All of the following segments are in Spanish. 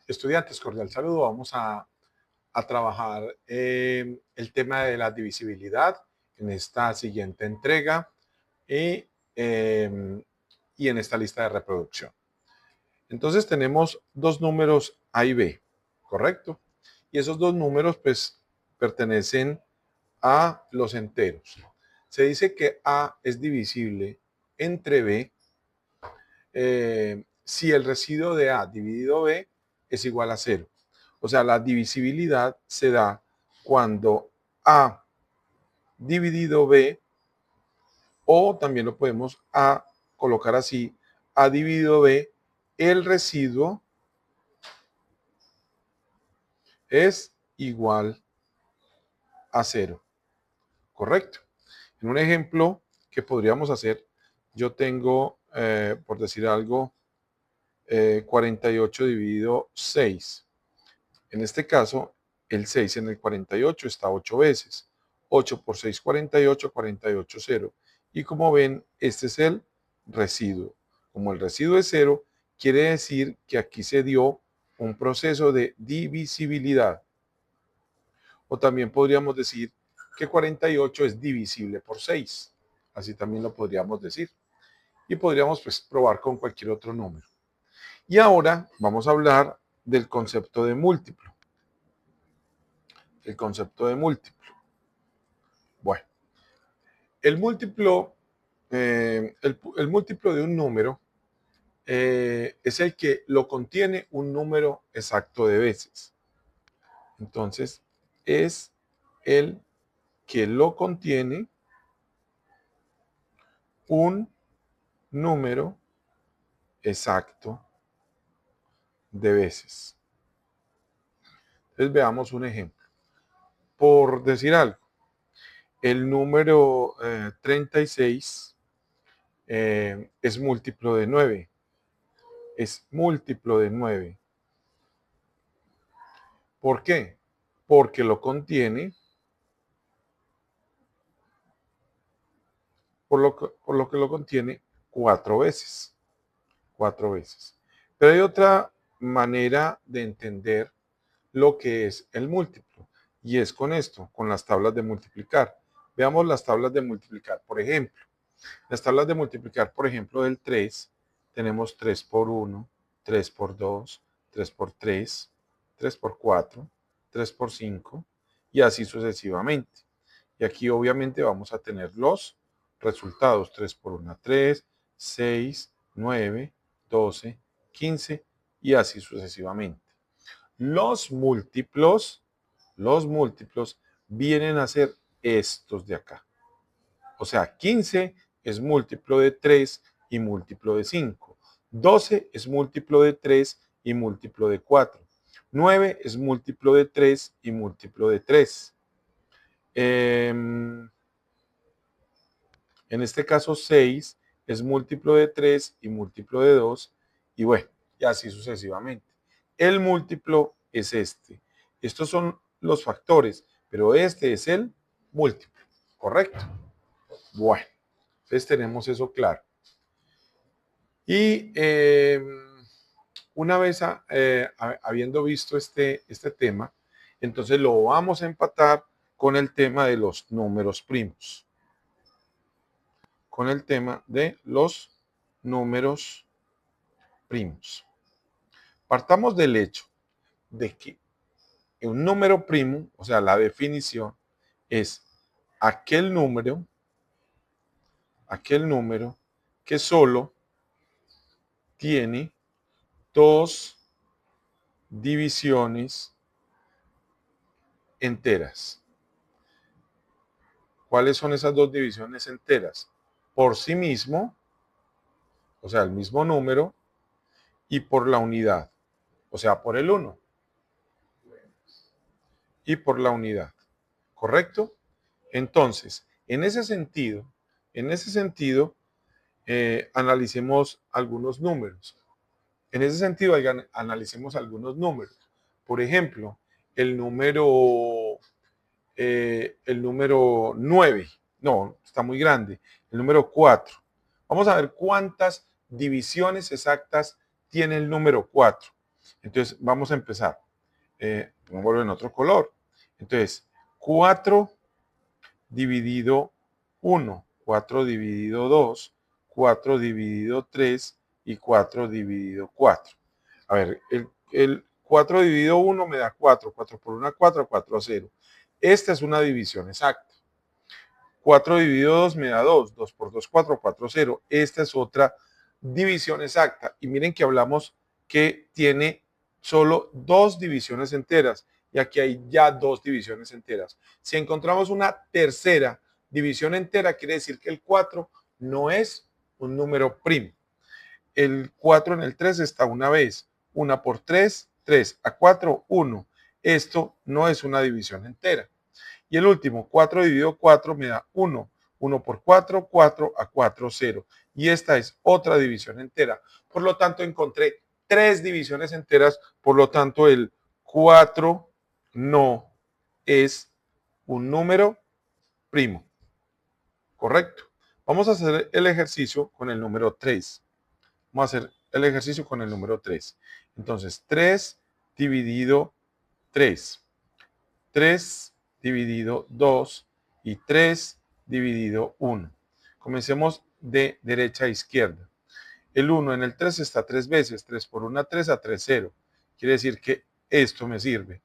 Estudiantes, cordial saludo. Vamos a trabajar el tema de la divisibilidad en esta siguiente entrega y, eh, y en esta lista de reproducción. Entonces tenemos dos números A y B, ¿correcto? Y esos dos números pues pertenecen a los enteros. Se dice que A es divisible entre B si el residuo de A dividido B es igual a 0. O sea, la divisibilidad se da cuando A dividido B, o también lo podemos colocar así, A dividido B, el residuo es igual a 0. ¿Correcto? En un ejemplo que podríamos hacer, yo tengo, por decir algo, 48 dividido 6. En este caso, el 6 en el 48 está 8 veces. 8 por 6, 48, 48, 0. Y como ven, este es el residuo. Como el residuo es 0, quiere decir que aquí se dio un proceso de divisibilidad. O también podríamos decir que 48 es divisible por 6. Así también lo podríamos decir. Y podríamos pues, probar con cualquier otro número. Y ahora vamos a hablar del concepto de múltiplo. El concepto de múltiplo. Bueno, el múltiplo, el múltiplo de un número es el que lo contiene un número exacto de veces. Entonces, es el que lo contiene un número exacto de veces. Entonces, veamos un ejemplo. Por decir algo, el número 36 es múltiplo de 9. Es múltiplo de 9. ¿Por qué? Porque lo contiene, por lo que lo contiene 4 veces. 4 veces. Pero hay otra manera de entender lo que es el múltiplo. Y es con esto, con las tablas de multiplicar. Veamos las tablas de multiplicar. Por ejemplo, las tablas de multiplicar, por ejemplo, del 3, tenemos 3 por 1, 3 por 2, 3 por 3, 3 por 4, 3 por 5 y así sucesivamente. Y aquí obviamente vamos a tener los resultados. 3 por 1, 3, 6, 9, 12, 15 y así sucesivamente. Los múltiplos vienen a ser estos de acá. O sea, 15 es múltiplo de 3 y múltiplo de 5. 12 es múltiplo de 3 y múltiplo de 4. 9 es múltiplo de 3 y múltiplo de 3. En este caso 6 es múltiplo de 3 y múltiplo de 2. Y bueno, y así sucesivamente. El múltiplo es este. Estos son los factores, pero este es el múltiplo. ¿Correcto? Bueno. Entonces tenemos eso claro. Y una vez habiendo visto este tema, entonces lo vamos a empatar con el tema de los números primos. Con el tema de los números primos. Partamos del hecho de que un número primo, o sea, la definición, es aquel número que solo tiene dos divisiones enteras. ¿Cuáles son esas dos divisiones enteras? Por sí mismo, o sea, el mismo número, y por la unidad, o sea, por el 1. Y por la unidad. ¿Correcto? Entonces, en ese sentido, analicemos algunos números. En ese sentido, analicemos algunos números. Por ejemplo, el número 9. No, está muy grande. El número 4. Vamos a ver cuántas divisiones exactas tiene el número 4. Entonces, vamos a empezar. Pongámoslo en otro color. Entonces, 4 dividido 1, 4 dividido 2, 4 dividido 3 y 4 dividido 4. A ver, el 4 dividido 1 me da 4, 4 por 1, 4, 4 a 0. Esta es una división exacta. 4 dividido 2 me da 2, 2 por 2, 4, 4 a 0. Esta es otra división exacta. Y miren que hablamos que tiene solo dos divisiones enteras. Y aquí hay ya dos divisiones enteras. Si encontramos una tercera división entera, quiere decir que el 4 no es un número primo. El 4 en el 3 está una vez. 1 por 3, 3. A 4, 1. Esto no es una división entera. Y el último, 4 dividido 4 me da 1. 1 por 4, 4 a 4, 0. Y esta es otra división entera. Por lo tanto, encontré tres divisiones enteras. Por lo tanto, el 4 no es un número primo. ¿Correcto? Vamos a hacer el ejercicio con el número 3. Vamos a hacer el ejercicio con el número 3. Entonces, 3 dividido 3. 3 dividido 2 y 3 dividido 1. Comencemos de derecha a izquierda. El 1 en el 3 está 3 veces. 3 por 1, 3 a 3, 0. Quiere decir que esto me sirve.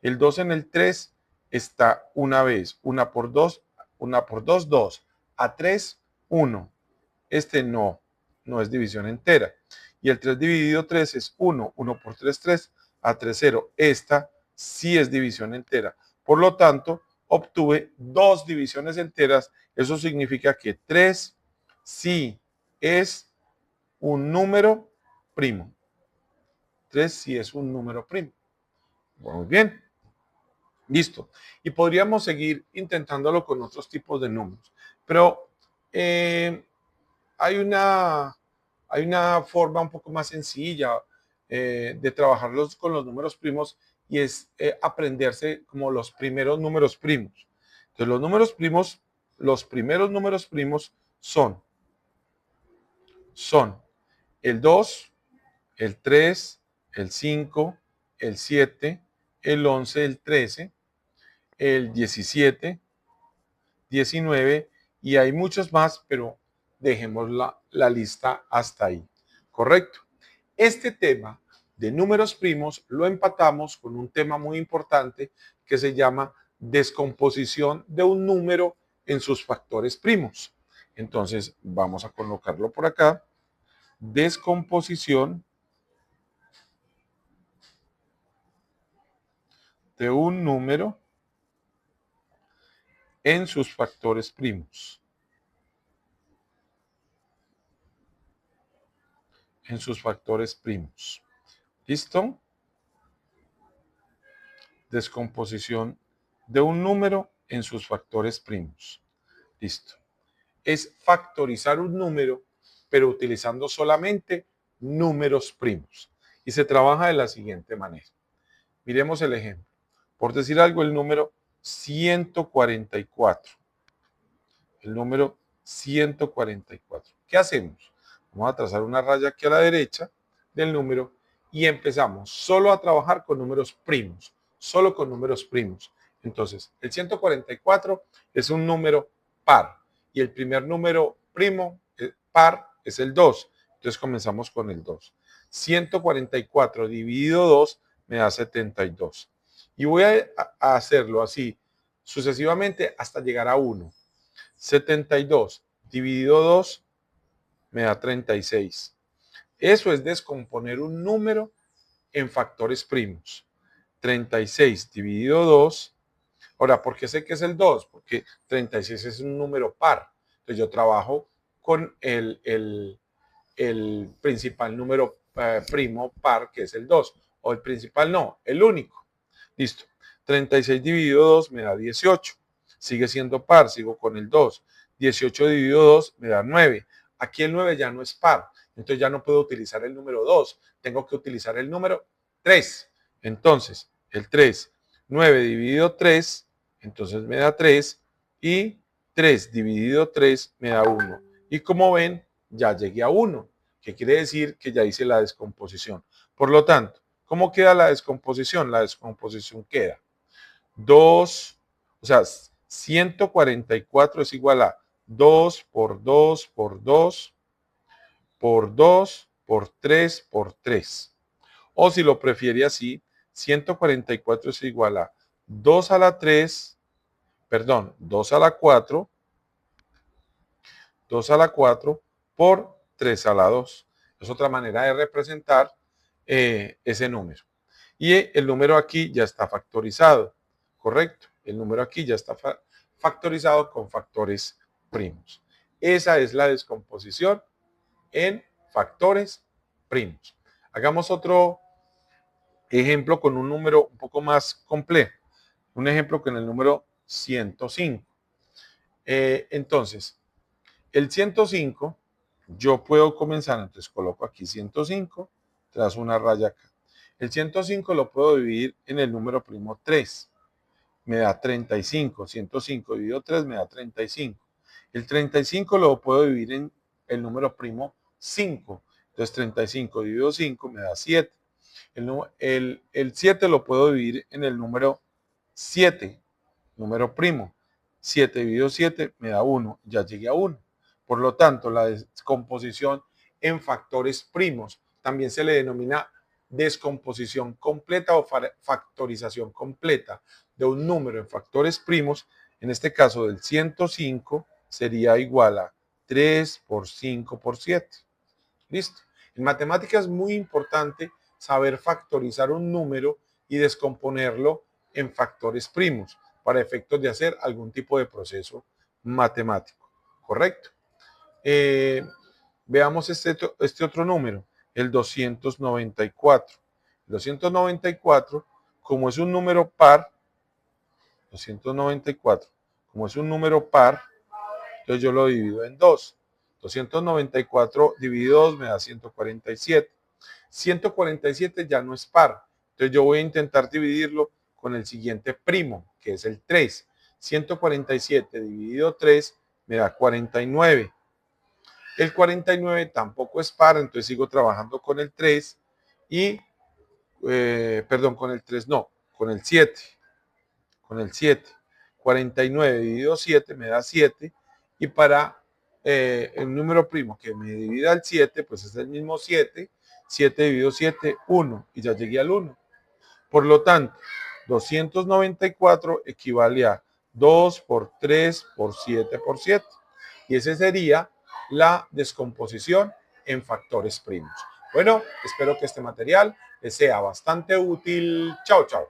El 2 en el 3 está una vez. 1 por 2, 2. A 3, 1. Este no es división entera. Y el 3 dividido 3 es 1. 1 por 3, 3. A 3, 0. Esta sí es división entera. Por lo tanto, obtuve dos divisiones enteras. Eso significa que 3 sí es un número primo. 3 sí es un número primo. Muy bien. Listo. Y podríamos seguir intentándolo con otros tipos de números. Pero hay una forma un poco más sencilla de trabajarlos con los números primos y es aprenderse como los primeros números primos. Entonces, los primeros números primos son el 2, el 3, el 5, el 7, el 11, el 13, el 17, 19 y hay muchos más, pero dejemos la lista hasta ahí. ¿Correcto? Este tema de números primos lo empatamos con un tema muy importante que se llama descomposición de un número en sus factores primos. Entonces, vamos a colocarlo por acá. Descomposición de un número en sus factores primos. En sus factores primos. ¿Listo? Descomposición de un número en sus factores primos. Listo. Es factorizar un número, pero utilizando solamente números primos. Y se trabaja de la siguiente manera. Miremos el ejemplo. Por decir algo, el número 144. El número 144. ¿Qué hacemos? Vamos a trazar una raya aquí a la derecha del número y empezamos solo a trabajar con números primos, solo con números primos. Entonces, el 144 es un número par y el primer número primo par es el 2. Entonces comenzamos con el 2. 144 dividido 2 me da 72. Y voy a hacerlo así sucesivamente hasta llegar a 1. 72 dividido 2 me da 36. Eso es descomponer un número en factores primos. 36 dividido 2. Ahora, ¿por qué sé que es el 2? Porque 36 es un número par. Entonces yo trabajo con el principal número primo par, que es el 2. O el principal no, el único. Listo. 36 dividido 2 me da 18. Sigue siendo par, sigo con el 2. 18 dividido 2 me da 9. Aquí el 9 ya no es par. Entonces ya no puedo utilizar el número 2. Tengo que utilizar el número 3. Entonces, el 3. 9 dividido 3, entonces me da 3. Y 3 dividido 3 me da 1. Y como ven, ya llegué a 1. Que quiere decir que ya hice la descomposición. Por lo tanto, ¿Cómo queda la descomposición? La descomposición queda 2, o sea, 144 es igual a 2 por 2 por 2 por 2 por 3 por 3. O si lo prefiere así, 144 es igual a 2 a la 3, perdón, 2 a la 4, 2 a la 4 por 3 a la 2. Es otra manera de representar ese número. Y el número aquí ya está factorizado, ¿correcto? El número aquí ya está factorizado con factores primos. Esa es la descomposición en factores primos. Hagamos otro ejemplo con un número un poco más complejo. Un ejemplo con el número 105. Entonces, el 105, yo puedo comenzar, entonces coloco aquí 105, tras una raya acá. El 105 lo puedo dividir en el número primo 3. Me da 35. 105 dividido 3 me da 35. El 35 lo puedo dividir en el número primo 5. Entonces 35 dividido 5 me da 7. El 7 lo puedo dividir en el número 7, número primo. 7 dividido 7 me da 1. Ya llegué a 1. Por lo tanto, la descomposición en factores primos también se le denomina descomposición completa o factorización completa de un número en factores primos. En este caso del 105 sería igual a 3 por 5 por 7. ¿Listo? En matemáticas es muy importante saber factorizar un número y descomponerlo en factores primos para efectos de hacer algún tipo de proceso matemático. ¿Correcto? Veamos este otro número, el 294. El 294, como es un número par, 294, como es un número par, entonces yo lo divido en 2. 294 dividido 2 me da 147. 147 ya no es par. Entonces yo voy a intentar dividirlo con el siguiente primo, que es el 3. 147 dividido 3 me da 49. El 49 tampoco es par, entonces sigo trabajando con el 3 y, perdón, con el 3 no, con el 7. Con el 7. 49 dividido 7 me da 7 y para el número primo que me divida el 7, pues es el mismo 7. 7 dividido 7, 1 y ya llegué al 1. Por lo tanto, 294 equivale a 2 por 3 por 7 por 7. Y esa sería la descomposición en factores primos. Bueno, espero que este material les sea bastante útil. Chao, chao.